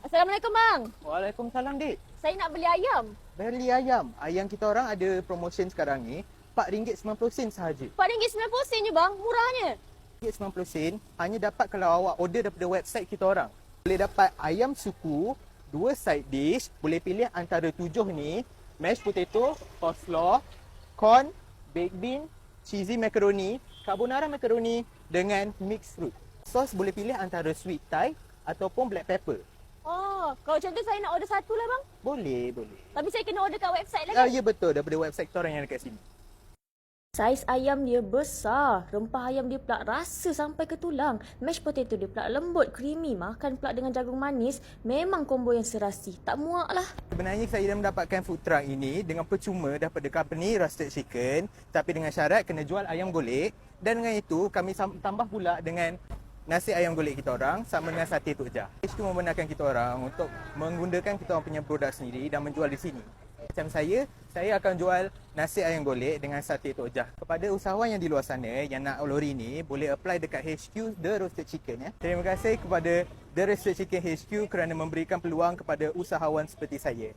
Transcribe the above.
Assalamualaikum bang. Waalaikumsalam, Dik. Saya nak beli ayam. Beli ayam. Ayam kita orang ada promotion sekarang ni, RM4.90 sahaja. RM4.90 je bang, murahnya. RM4.90 hanya dapat kalau awak order daripada website kita orang. Boleh dapat ayam suku, 2 side dish, boleh pilih antara 7 ni, mashed potato, coleslaw, corn, baked bean, cheesy macaroni, carbonara macaroni dengan mixed fruit. Sos boleh pilih antara sweet Thai ataupun black pepper. Oh, kalau macam tu saya nak order satu lah bang. Boleh, boleh. Tapi saya kena order kat website lah kan? Ya betul, daripada website kita orang yang dekat sini. Saiz ayam dia besar, rempah ayam dia pula rasa sampai ke tulang. Mashed potato dia pula lembut, creamy, makan pula dengan jagung manis. Memang combo yang serasi, tak muak lah. Sebenarnya saya dah mendapatkan food truck ini dengan percuma daripada company Roasted Chicken, tapi dengan syarat kena jual ayam golek, dan dengan itu kami tambah pula dengan nasi ayam golek kita orang sama dengan sate Tok Jah. Itu membenarkan kita orang untuk menggunakan kita orang punya produk sendiri dan menjual di sini. Macam saya akan jual nasi ayam golek dengan sate Tok Jah. Kepada usahawan yang di luar sana yang nak olori ni, boleh apply dekat HQ The Roasted Chicken ya. Terima kasih kepada The Roasted Chicken HQ kerana memberikan peluang kepada usahawan seperti saya.